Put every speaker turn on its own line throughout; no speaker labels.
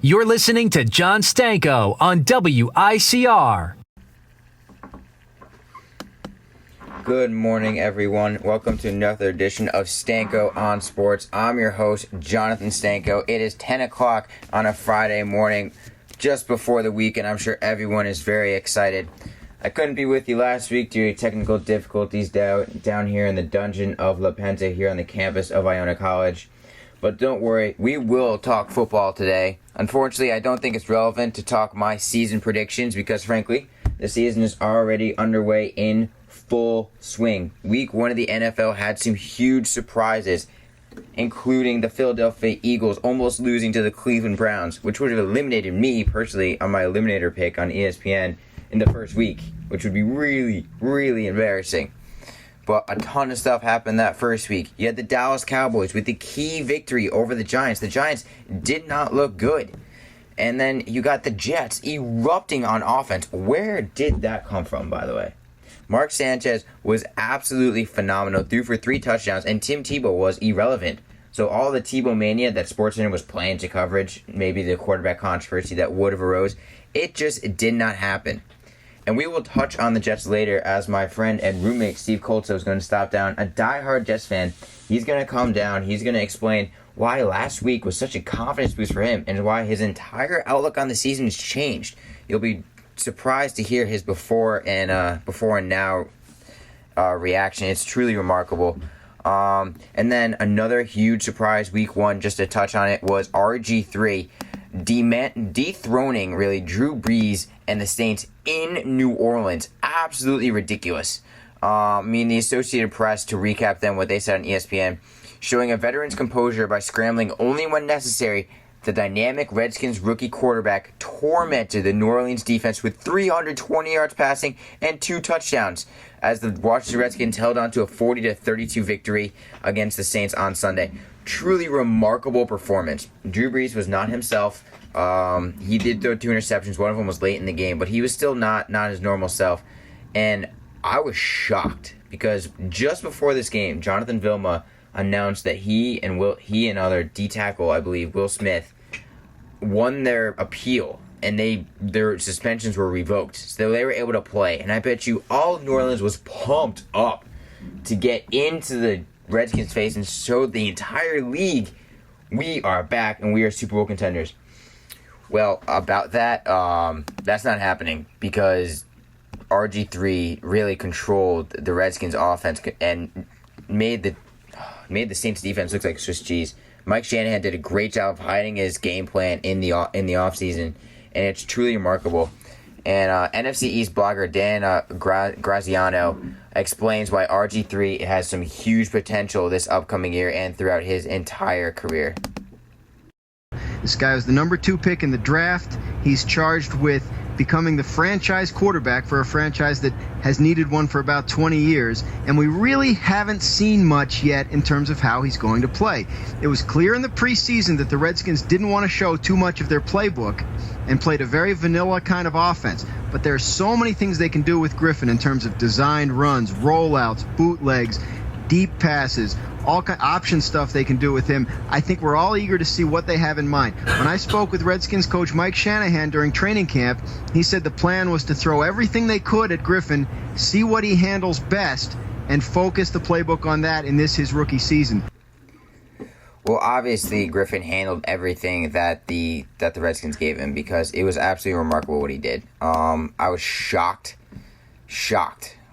You're listening to John Stanko on WICR.
Good morning, everyone. Welcome to another edition of Stanko on Sports. I'm your host, Jonathan Stanko. It is 10 o'clock on a Friday morning, just before the weekend. I'm sure everyone is very excited. I couldn't be with you last week due to technical difficulties down here in the dungeon of La Penta here on the campus of Iona College. But don't worry, we will talk football today. Unfortunately, I don't think it's relevant to talk my season predictions because, frankly, the season is already underway in full swing. Week 1 of the NFL had some huge surprises, including the Philadelphia Eagles almost losing to the Cleveland Browns, which would have eliminated me, personally, on my eliminator pick on ESPN in the first week, which would be really, really embarrassing. But a ton of stuff happened that first week. You had the Dallas Cowboys with the key victory over the Giants. The Giants did not look good. And then you got the Jets erupting on offense. Where did that come from, by the way? Mark Sanchez was absolutely phenomenal, threw for 3 touchdowns, and Tim Tebow was irrelevant. So all the Tebow mania that SportsCenter was playing to coverage, maybe the quarterback controversy that would have arose, it just did not happen. And we will touch on the Jets later as my friend and roommate Steve Kultzow is going to stop down, a diehard Jets fan. He's going to come down. He's going to explain why last week was such a confidence boost for him and why his entire outlook on the season has changed. You'll be surprised to hear his before and now reaction. It's truly remarkable. And then another huge surprise week 1, just to touch on it, was RG3 dethroning really Drew Brees and the Saints in New Orleans. Absolutely ridiculous. The Associated Press, to recap them, what they said on ESPN, showing a veteran's composure by scrambling only when necessary, the dynamic Redskins rookie quarterback tormented the New Orleans defense with 320 yards passing and 2 touchdowns as the Washington Redskins held on to a 40-32 victory against the Saints on Sunday. Truly remarkable performance. Drew Brees was not himself. He did throw 2 interceptions. One of them was late in the game, but he was still not his normal self. And I was shocked because just before this game, Jonathan Vilma announced that he and other D-tackle, I believe, Will Smith, won their appeal, and their suspensions were revoked, so they were able to play. And I bet you all of New Orleans was pumped up to get into the Redskins' face and show the entire league we are back and we are Super Bowl contenders. Well, about that, that's not happening because RG3 really controlled the Redskins' offense and made the Saints' defense look like Swiss cheese. Mike Shanahan did a great job of hiding his game plan in the offseason, and it's truly remarkable. And NFC East blogger Dan Graziano explains why RG3 has some huge potential this upcoming year and throughout his entire career.
This guy was the number 2 pick in the draft. He's charged with becoming the franchise quarterback for a franchise that has needed one for about 20 years, and we really haven't seen much yet in terms of how he's going to play. It was clear in the preseason that the Redskins didn't want to show too much of their playbook and played a very vanilla kind of offense, but there's so many things they can do with Griffin in terms of designed runs, rollouts, bootlegs, deep passes, all kind of option stuff they can do with him. I think we're all eager to see what they have in mind. When I spoke with Redskins coach Mike Shanahan during training camp, he said the plan was to throw everything they could at Griffin, see what he handles best, and focus the playbook on that in his rookie season.
Well, obviously, Griffin handled everything that the Redskins gave him because it was absolutely remarkable what he did. I was shocked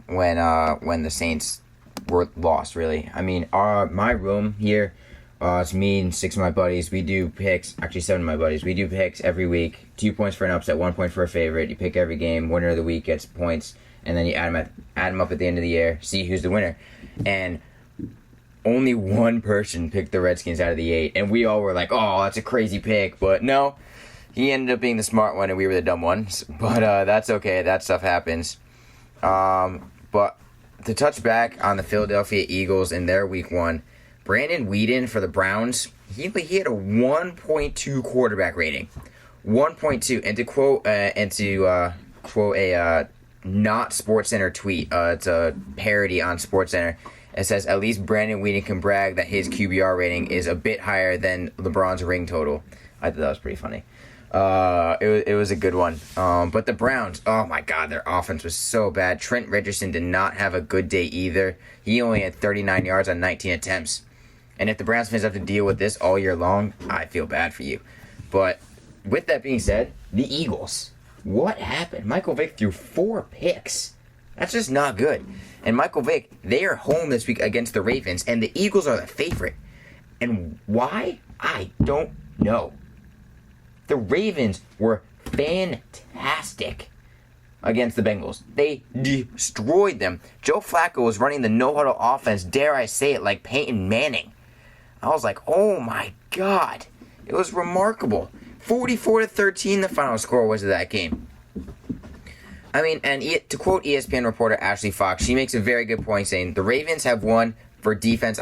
when the Saints were lost, really. I mean, my room here, it's me and 6 of my buddies. We do picks, actually 7 of my buddies. We do picks every week. 2 points for an upset, 1 point for a favorite. You pick every game. Winner of the week gets points, and then you add them up at the end of the year, see who's the winner. And only one person picked the Redskins out of the 8, and we all were like, oh, that's a crazy pick. But no, he ended up being the smart one, and we were the dumb ones. But that's okay. That stuff happens. But to touch back on the Philadelphia Eagles in their Week 1, Brandon Weeden for the Browns, he had a 1.2 quarterback rating. 1.2. And to quote a not SportsCenter tweet, it's a parody on SportsCenter. It says, at least Brandon Weeden can brag that his QBR rating is a bit higher than LeBron's ring total. I thought that was pretty funny. It was a good one. But the Browns, oh my God, their offense was so bad. Trent Richardson did not have a good day either. He only had 39 yards on 19 attempts. And if the Browns fans have to deal with this all year long, I feel bad for you. But with that being said, the Eagles, what happened? Michael Vick threw 4 picks. That's just not good. And Michael Vick, they are home this week against the Ravens, and the Eagles are the favorite. And why? I don't know. The Ravens were fantastic against the Bengals. They destroyed them. Joe Flacco was running the no-huddle offense, dare I say it, like Peyton Manning. I was like, oh my God. It was remarkable. 44-13 the final score was of that game. I mean, and to quote ESPN reporter Ashley Fox, she makes a very good point saying, the Ravens have won with defense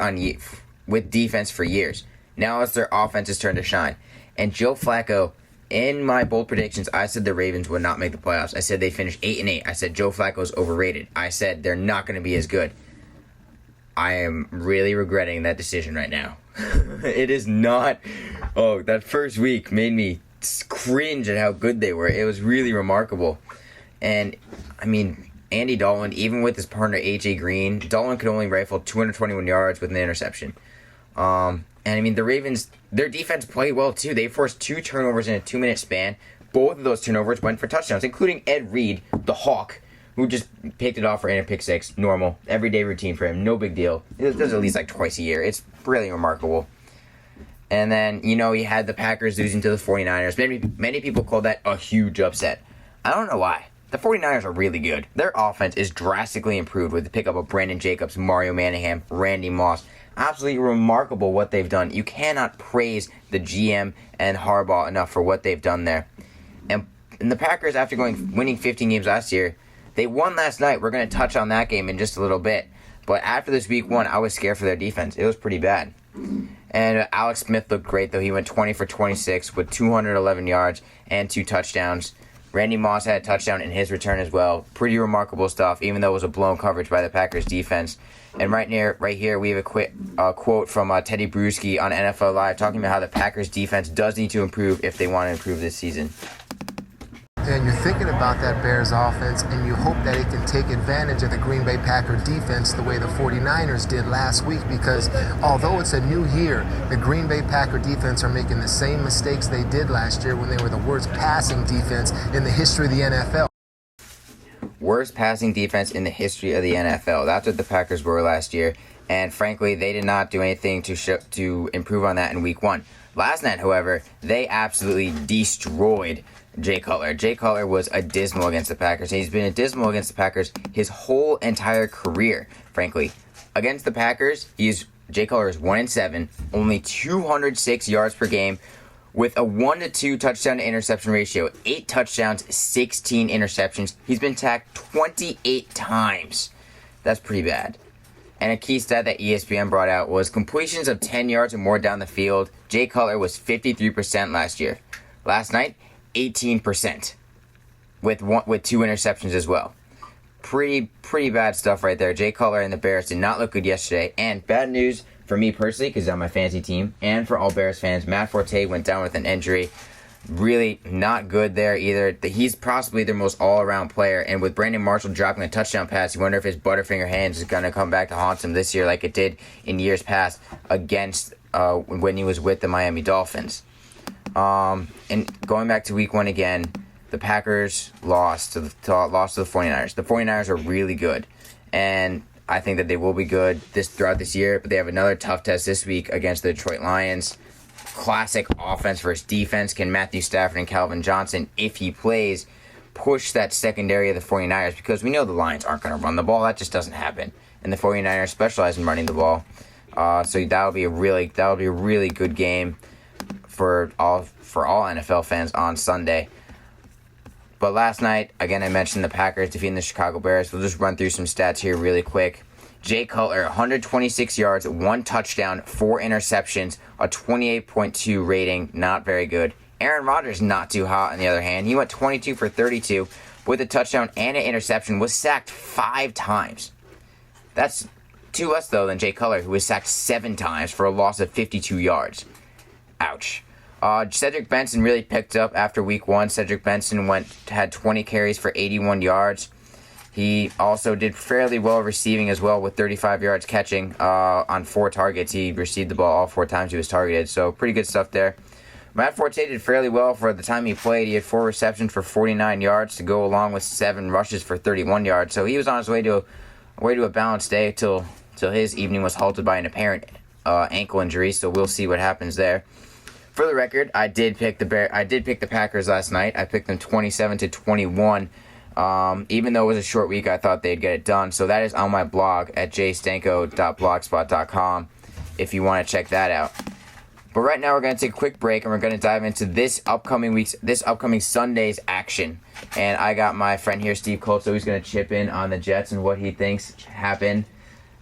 for years. Now it's their offense's turn to shine. And Joe Flacco, in my bold predictions, I said the Ravens would not make the playoffs. I said they finished 8-8. I said Joe Flacco's overrated. I said they're not going to be as good. I am really regretting that decision right now. It is not. Oh, that first week made me cringe at how good they were. It was really remarkable. And, I mean, Andy Dalton, even with his partner A.J. Green, Dalton could only rifle 221 yards with an interception. And, I mean, the Ravens, their defense played well, too. They forced 2 turnovers in a 2-minute span. Both of those turnovers went for touchdowns, including Ed Reed, the Hawk, who just picked it off for a pick six. Normal, everyday routine for him. No big deal. It does at least like twice a year. It's really remarkable. And then, you know, you had the Packers losing to the 49ers. Many people call that a huge upset. I don't know why. The 49ers are really good. Their offense is drastically improved with the pickup of Brandon Jacobs, Mario Manningham, Randy Moss. Absolutely remarkable what they've done. You cannot praise the GM and Harbaugh enough for what they've done there. And the Packers, after winning 15 games last year, they won last night. We're going to touch on that game in just a little bit. But after this week 1, I was scared for their defense. It was pretty bad. And Alex Smith looked great, though. He went 20 for 26 with 211 yards and 2 touchdowns. Randy Moss had a touchdown in his return as well. Pretty remarkable stuff, even though it was a blown coverage by the Packers defense. And right here, we have a quote from Teddy Bruschi on NFL Live talking about how the Packers defense does need to improve if they want to improve this season.
And you're thinking about that Bears offense, and you hope that it can take advantage of the Green Bay Packer defense the way the 49ers did last week, because although it's a new year, the Green Bay Packer defense are making the same mistakes they did last year when they were the worst passing defense in the history of the NFL.
Worst passing defense in the history of the NFL. That's what the Packers were last year, and frankly, they did not do anything to improve on that in week 1. Last night, however, they absolutely destroyed Jay Cutler. Jay Cutler was abysmal against the Packers. He's been abysmal against the Packers his whole entire career, frankly. Against the Packers, Jay Cutler is 1-7, only 206 yards per game, with a 1-to-2 touchdown to interception ratio, 8 touchdowns, 16 interceptions. He's been sacked 28 times. That's pretty bad. And a key stat that ESPN brought out was completions of 10 yards or more down the field. Jay Cutler was 53% last year. Last night, 18%, with 2 interceptions as well. Pretty bad stuff right there. Jay Cutler and the Bears did not look good yesterday. And bad news for me personally, because I'm my fantasy team, and for all Bears fans, Matt Forte went down with an injury. Really not good there either. He's possibly their most all-around player, and with Brandon Marshall dropping a touchdown pass, you wonder if his Butterfinger hands is going to come back to haunt him this year like it did in years past against when he was with the Miami Dolphins. And going back to week 1 again, the Packers lost to the 49ers. The 49ers are really good, and I think that they will be good throughout this year, but they have another tough test this week against the Detroit Lions. Classic offense versus defense. Can Matthew Stafford and Calvin Johnson, if he plays, push that secondary of the 49ers? Because we know the Lions aren't going to run the ball. That just doesn't happen. And the 49ers specialize in running the ball. So that'll be a really good game for all NFL fans on Sunday. But last night, again, I mentioned the Packers defeating the Chicago Bears. We'll just run through some stats here really quick. Jay Cutler, 126 yards, 1 touchdown, 4 interceptions, a 28.2 rating, not very good. Aaron Rodgers, not too hot on the other hand. He went 22 for 32 with a touchdown and an interception, was sacked 5 times. That's 2 less, though, than Jay Cutler, who was sacked 7 times for a loss of 52 yards. Ouch. Cedric Benson really picked up after week 1. Cedric Benson had 20 carries for 81 yards. He also did fairly well receiving as well with 35 yards catching on 4 targets. He received the ball all 4 times he was targeted, so pretty good stuff there. Matt Forte did fairly well for the time he played. He had 4 receptions for 49 yards to go along with 7 rushes for 31 yards. So he was on his way to a balanced day till his evening was halted by an apparent ankle injury. So we'll see what happens there. For the record, I did pick the Packers last night. I picked them 27-21. Even though it was a short week, I thought they'd get it done. So that is on my blog at jstanko.blogspot.com if you want to check that out. But right now we're going to take a quick break and we're going to dive into this upcoming Sunday's action. And I got my friend here, Steve Kultzow, who's going to chip in on the Jets and what he thinks happened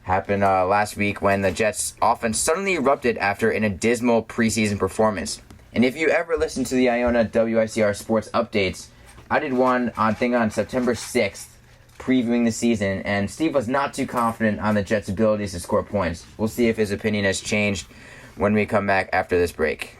last week when the Jets offense suddenly erupted after an abysmal preseason performance. And if you ever listen to the Iona WICR Sports Updates, I did one on September 6th, previewing the season, and Steve was not too confident on the Jets' abilities to score points. We'll see if his opinion has changed when we come back after this break.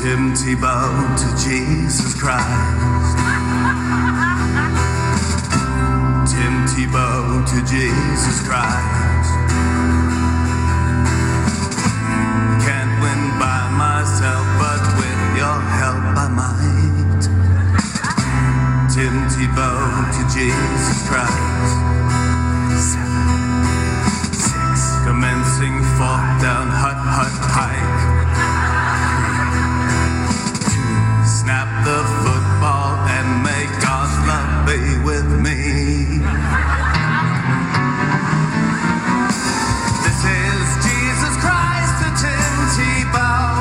Tim Tebow to Jesus Christ. Tim Tebow to Jesus Christ. Can't win by myself, but with your help I might. Tim Tebow to Jesus Christ. 7, 6, commencing 4th down Hut Pike. Snap the football and may God's love be with me. This is Jesus Christ to Tim Tebow.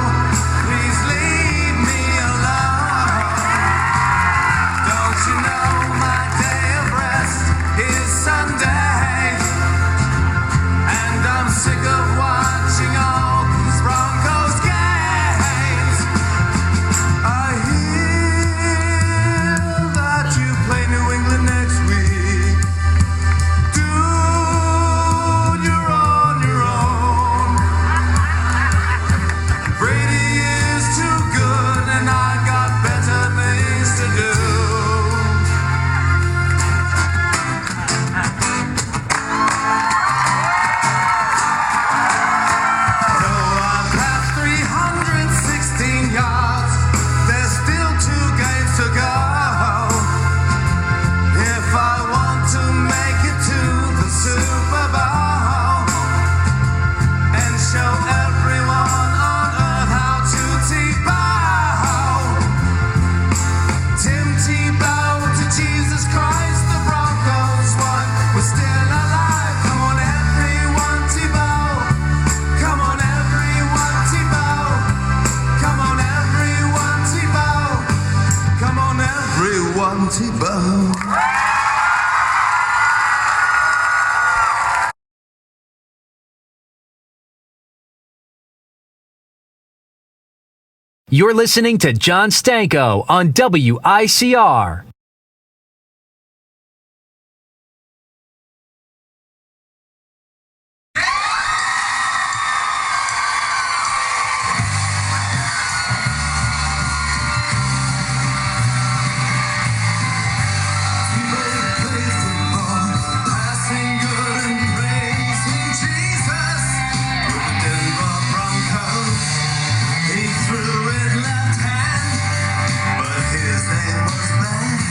Please leave me alone. Don't you know my day of rest is Sunday? And I'm sick of watching all these Broncos games. I hear that you play New England next week. Dude, you're on your own. Brady is too good and I got better things to do. Though I passed 316 yards, there's still 2 games to go. If I want to make it to the Super Bowl and show everyone on earth how to Tebow. Tim Tebow to Jesus Christ, the Broncos won. We're still alive. Come on, everyone, Tebow. Come on, everyone, Tebow. Come on, everyone, Tebow. Come on, everyone, Tebow.
You're listening to John Stanko on WICR.
Passing good and praising Jesus. The Denver Broncos, he threw it left hand, but his name was bad.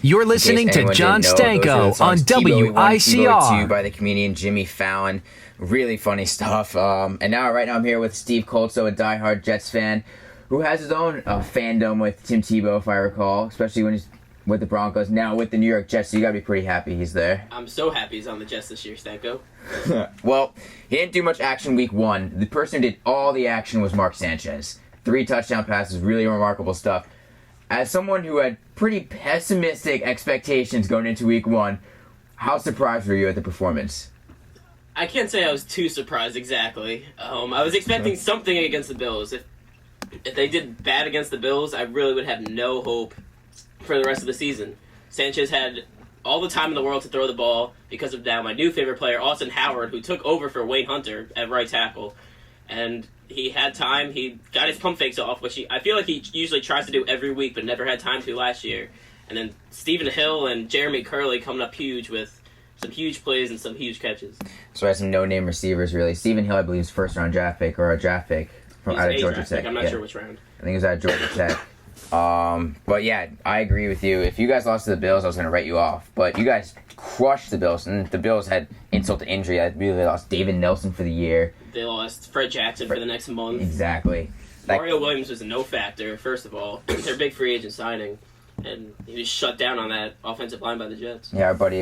You're listening to John Stanko on WICR.
2 by the comedian Jimmy Fallon. Really funny stuff. And right now I'm here with Steve Kultzow, a diehard Jets fan, who has his own fandom with Tim Tebow, if I recall, especially when he's with the Broncos. Now with the New York Jets, so you gotta be pretty happy he's there.
I'm so happy he's on the Jets this year, Stanko.
Well, he didn't do much action week 1. The person who did all the action was Mark Sanchez. 3 touchdown passes, really remarkable stuff. As someone who had pretty pessimistic expectations going into week 1, how surprised were you at the performance?
I can't say I was too surprised exactly. I was expecting something against the Bills. If they did bad against the Bills, I really would have no hope for the rest of the season. Sanchez had all the time in the world to throw the ball because of now my new favorite player, Austin Howard, who took over for Wayne Hunter at right tackle. And he had time. He got his pump fakes off, which I feel like he usually tries to do every week, but never had time to last year. And then Stephen Hill and Jeremy Curley coming up huge with some huge plays and some huge catches.
So I had some no-name receivers, really. Stephen Hill, I believe, is first-round draft pick, or a draft pick from out of Georgia Tech.
I'm not sure which round.
I think it was out of Georgia Tech. But yeah, I agree with you. If you guys lost to the Bills, I was going to write you off. But you guys crushed the Bills, and the Bills had insult to injury. I believe they lost David Nelson for the year.
They lost Fred Jackson for the next month.
Exactly.
Mario Williams was a no factor, first of all. Their big free agent signing. And he was shut down on that offensive line by the Jets.
Yeah, our buddy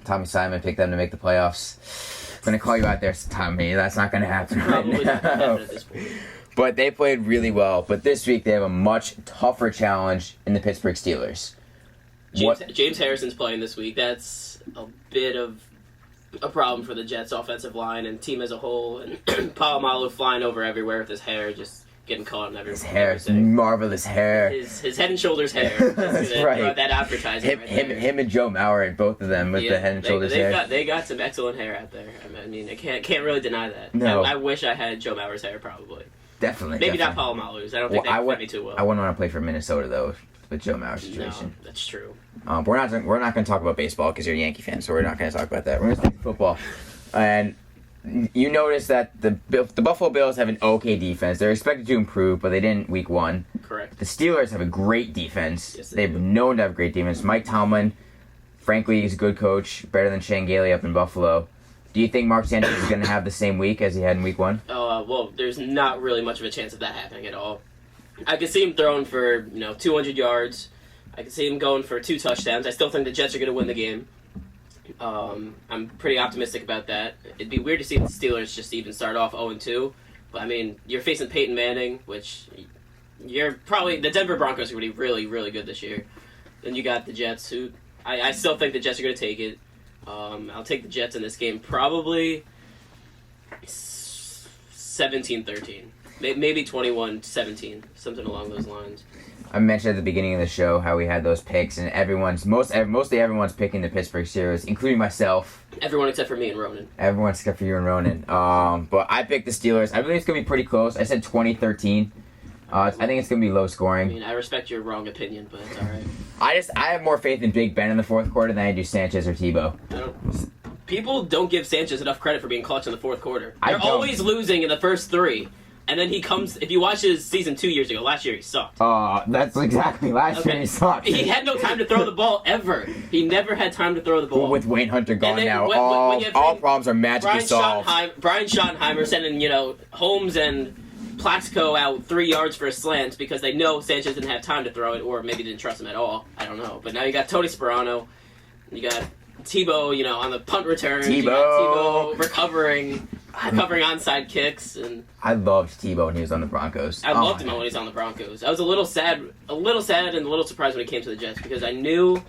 Tommy Simon picked them to make the playoffs. I'm going to call you out there, Tommy. That's not going to happen
Probably
right
not
now.
going to happen at this point.
But they played really well. But this week they have a much tougher challenge in the Pittsburgh Steelers.
James Harrison's playing this week. That's a bit of a problem for the Jets' offensive line and team as a whole. And Palomalu flying over everywhere with his hair, just getting caught in everything.
His hair, his marvelous hair.
His head and shoulders hair.
That's right.
That advertising
Him and Joe Mauer, both of them with the head and shoulders hair.
They got some excellent hair out there. I mean, I can't really deny that.
No.
I wish I had Joe Mauer's hair, probably.
Definitely.
Maybe
definitely.
not Palomalu's. I don't think they fit me too well.
I wouldn't want to play for Minnesota, though, with Joe Mauer's situation.
No, that's true.
We're not going to talk about baseball because you're a Yankee fan, so we're not going to talk about that. We're going to talk football. And you notice that the Buffalo Bills have an okay defense. They're expected to improve, but they didn't week 1.
Correct.
The Steelers have a great defense.
Yes,
They've known to have great defense. Mike Tomlin, frankly, he's a good coach, better than Shane Gailey up in Buffalo. Do you think Mark Sanchez is going to have the same week as he had in week 1?
Well, there's not really much of a chance of that happening at all. I could see him throwing for 200 yards. I could see him going for 2 touchdowns. I still think the Jets are going to win the game. I'm pretty optimistic about that. It'd be weird to see the Steelers just even start off 0-2. But, I mean, you're facing Peyton Manning, which you're probably... The Denver Broncos are going to be really, really good this year. Then you got the Jets, who... I still think the Jets are going to take it. I'll take the Jets in this game probably 17-13. Maybe 21-17, something along those lines.
I mentioned at the beginning of the show how we had those picks, and mostly everyone's picking the Pittsburgh Steelers, including myself.
Everyone except for me and Ronan.
Everyone except for you and Ronan. But I picked the Steelers. I believe it's going to be pretty close. I said 20-13. I think it's going to be low scoring.
I mean, I respect your wrong opinion, but it's all right.
I have more faith in Big Ben in the fourth quarter than I do Sanchez or Tebow.
People don't give Sanchez enough credit for being clutch in the fourth quarter.
I
They're
don't.
always losing in the first 3. And then he comes... If you watch his season 2 years ago, last year he sucked.
That's exactly last year he sucked.
He had no time to throw the ball ever. He never had time to throw the ball.
Well, with Wayne Hunter gone
then
now,
when you have
all problems are magically solved.
Brian Schottenheimer sending, Holmes and Plaxico out 3 yards for a slant because they know Sanchez didn't have time to throw it, or maybe didn't trust him at all. I don't know. But now you got Tony Sperano. You got Tebow, on the punt returns. You got Tebow recovering onside kicks, and
I loved Tebow when he was on the Broncos.
I loved him when he was on the Broncos. I was a little sad and a little surprised when he came to the Jets because I knew,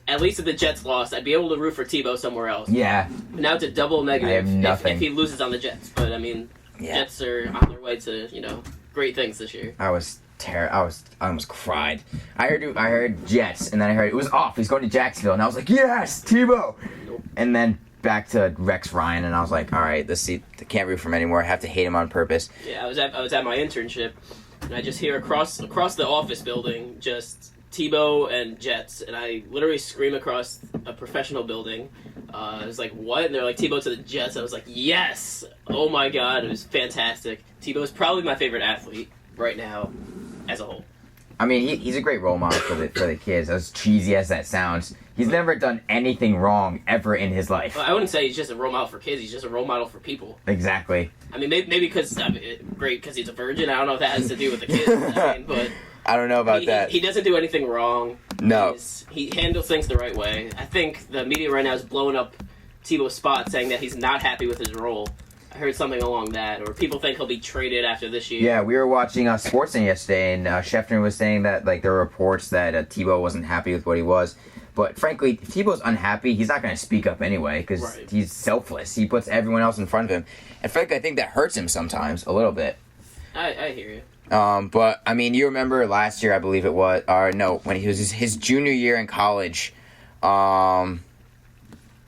at least if the Jets lost, I'd be able to root for Tebow somewhere else.
Yeah.
But now it's a double negative
I have nothing.
if he loses on the Jets. But I mean, Jets are on their way to great things this year.
I almost cried. I heard Jets, and then I heard it was off. He's going to Jacksonville, and I was like, yes, Tebow.
Nope.
And then back to Rex Ryan, and I was like, all right, I can't root for him anymore. I have to hate him on purpose.
Yeah, I was at my internship, and I just hear across the office building just Tebow and Jets, and I literally scream across a professional building. I was like, what? And they're like, Tebow to the Jets. I was like, yes! Oh my god, it was fantastic. Tebow is probably my favorite athlete right now as a whole.
I mean, he's a great role model for the kids. As cheesy as that sounds, he's never done anything wrong ever in his life.
Well, I wouldn't say he's just a role model for kids. He's just a role model for people.
Exactly.
I mean, maybe because great because he's a virgin. I don't know if that has to do with the kids. I mean, but
I don't know about that.
He doesn't do anything wrong.
No.
He handles things the right way. I think the media right now is blowing up Tebow's spot, saying that he's not happy with his role. I heard something along that, or people think he'll be traded after this year.
Yeah, we were watching Sportsnet yesterday, and Schefter was saying that like there were reports that Tebow wasn't happy with what he was. But frankly, if Tebow's unhappy, he's not going to speak up anyway because he's selfless. He puts everyone else in front of him, and frankly, I think that hurts him sometimes a little bit.
I hear you.
But I mean, you remember last year, I believe it was, or no, when he was his junior year in college.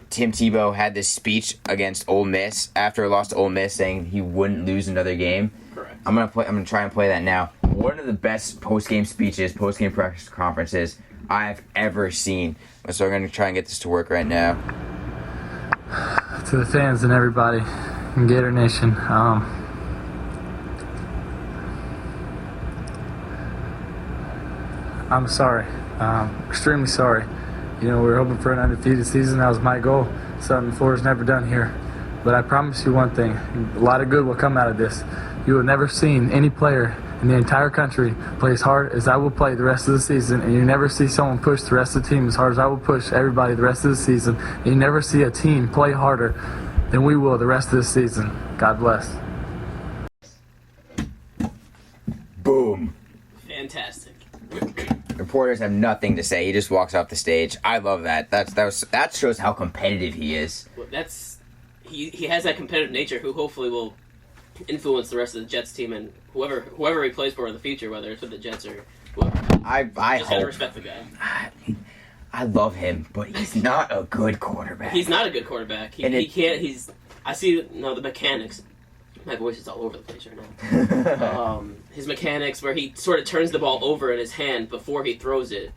Tim Tebow had this speech against Ole Miss after a loss to Ole Miss, saying he wouldn't lose another game.
Correct.
I'm gonna try and play that now. One of the best post-game speeches, post-game press conferences I've ever seen. So we're gonna try and get this to work right now.
To the fans and everybody in Gator Nation, I'm sorry. Extremely sorry. You know, we were hoping for an undefeated season. That was my goal. Something Florida's never done here. But I promise you one thing. A lot of good will come out of this. You have never seen any player in the entire country play as hard as I will play the rest of the season. And you never see someone push the rest of the team as hard as I will push everybody the rest of the season. And you never see a team play harder than we will the rest of the season. God bless.
Boom.
Fantastic.
Reporters have nothing to say. He just walks off the stage. I love that. That shows how competitive he is.
Well, he has that competitive nature who hopefully will influence the rest of the Jets team and whoever he plays for in the future, whether it's with the Jets or whoever.
I
just gotta
hope.
respect the guy.
I love him, but he's not a good quarterback.
He's not a good quarterback. He can't. I see. The mechanics. My voice is all over the place right now. His mechanics, where he sort of turns the ball over in his hand before he throws it,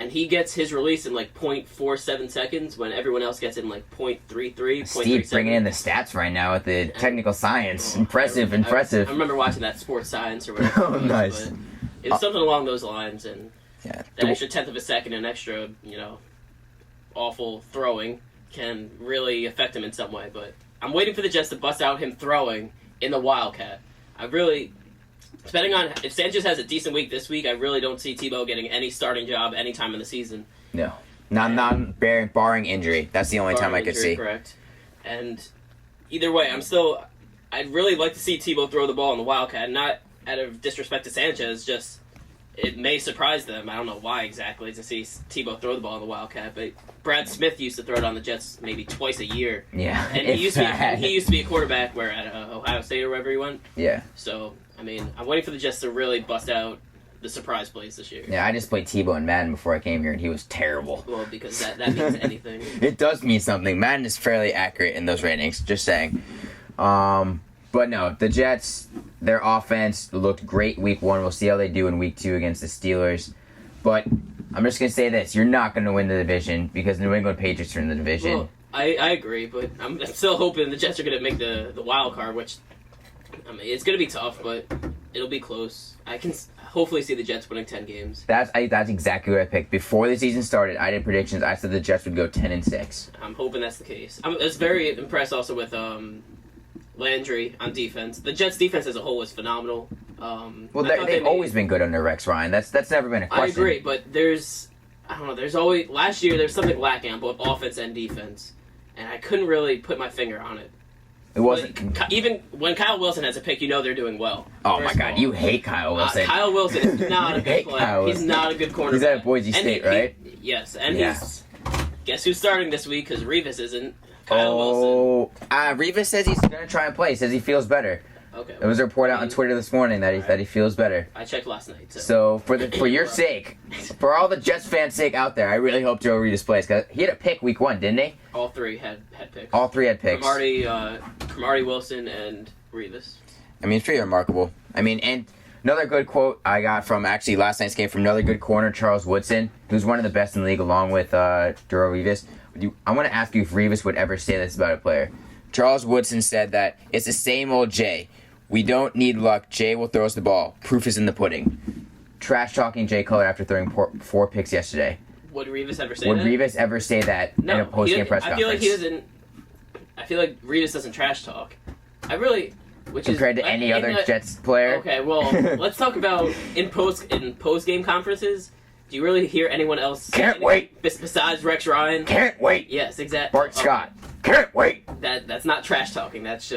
and he gets his release in like 0.47 seconds when everyone else gets it in like 0.33.
Steve bringing in the stats right now with the technical science. Impressive.
I remember watching that Sports Science or whatever.
Oh, nice.
But it was something along those lines, and
Yeah.
that extra tenth of a second and extra, awful throwing can really affect him in some way. But I'm waiting for the Jets to bust out him throwing in the Wildcat. Depending on if Sanchez has a decent week this week, I really don't see Tebow getting any starting job any time in the season.
No. Barring injury. That's the only time I could see.
Correct. And either way, I'd really like to see Tebow throw the ball in the Wildcat, not out of disrespect to Sanchez, just it may surprise them. I don't know why exactly to see Tebow throw the ball in the Wildcat, but Brad Smith used to throw it on the Jets maybe twice a year.
Yeah.
And he used to be a quarterback where at Ohio State or wherever he went.
Yeah.
So, I mean, I'm waiting for the Jets to really bust out the surprise plays this year.
Yeah, I just played Tebow in Madden before I came here, and he was terrible.
Well, because that means anything.
It does mean something. Madden is fairly accurate in those ratings, just saying. But no, the Jets, their offense looked great week one. We'll see how they do in week two against the Steelers. But I'm just going to say this. You're not going to win the division because the New England Patriots are in the division.
Well, I agree, but I'm still hoping the Jets are going to make the wild card, which, I mean, it's going to be tough, but it'll be close. I can hopefully see the Jets winning 10 games.
That's exactly what I picked. Before the season started, I did predictions. I said the Jets would go 10-6.
I'm hoping that's the case. I was very impressed also with Landry on defense. The Jets' defense as a whole was phenomenal.
They've always been good under Rex Ryan. That's never been a question.
I agree, but there's always, last year there's something lacking on both offense and defense, and I couldn't really put my finger on it.
It wasn't.
Even when Kyle Wilson has a pick, they're doing well.
Oh my God, you hate Kyle Wilson.
Kyle Wilson is not a good player. He's not a good cornerback.
He's at Boise State, right?
Yes, and he's. Guess who's starting this week? Because Revis isn't. Kyle Wilson.
Revis says he's going to try and play. He says he feels better.
Okay.
There was a report out on Twitter this morning that he feels better.
I checked last night.
So for your sake, for all the Jets fans' sake out there, I really hope Joe Revis plays because he had a pick week one, didn't he?
All three had picks.
All three had picks.
Cromartie, Wilson, and Revis.
I mean, it's pretty remarkable. I mean, and another good quote I got from actually last night's game from another good corner, Charles Woodson, who's one of the best in the league along with Joe Revis. I want to ask you if Revis would ever say this about a player. Charles Woodson said that it's the same old Jay. We don't need luck. Jay will throw us the ball. Proof is in the pudding. trash talking Jay Cutler after throwing 4 picks yesterday.
Would Revis ever say
Would
that?
Revis ever say that in a post-game press conference?
I feel like he doesn't. I feel like Revis doesn't trash talk.
Compared to any other Jets player.
Okay, well, let's talk about in post game conferences. Do you really hear anyone else?
Can't wait.
Besides Rex Ryan.
Can't wait.
Yes, exactly.
Bart Scott. Can't wait.
That's not trash talking. That's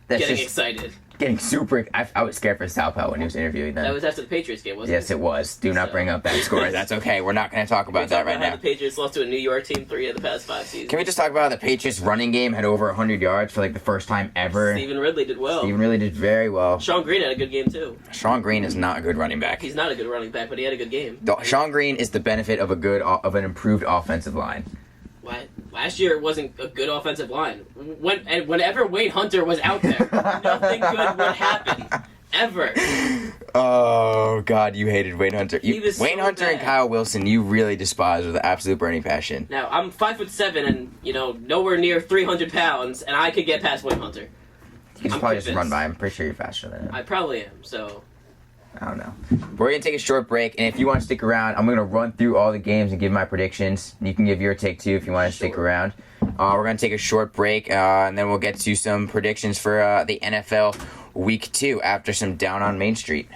getting excited.
Getting super. I was scared for Sal Pell when he was interviewing them.
That was after the Patriots game, wasn't it?
Yes, it was. Do not bring up that score. That's okay. We're not going to talk about that right now.
The Patriots lost to a New York team 3 of the past 5 seasons.
Can we just talk about how the Patriots running game had over 100 yards for like the first time ever?
Stephen Ridley did well.
Stephen Ridley did very well.
Sean Green had a good game too.
Sean Green is not a good running back.
He's not a good running back, but he had a good game.
Sean Green is the benefit of an improved offensive line.
Last year it wasn't a good offensive line. Whenever Wayne Hunter was out there, nothing good would happen. Ever.
Oh, God, you hated Wayne Hunter. Wayne Hunter
bad.
and Kyle Wilson, you really despise with an absolute burning passion.
Now, I'm 5'7" and, nowhere near 300 pounds, and I could get past Wayne Hunter.
You can probably just run by him. I'm pretty sure you're faster than him.
I probably am, so...
I don't know. We're going to take a short break, and if you want to stick around, I'm going to run through all the games and give my predictions. You can give your take, too, if you want to stick around. We're going to take a short break, and then we'll get to some predictions for the NFL Week 2 after some Down on Main Street.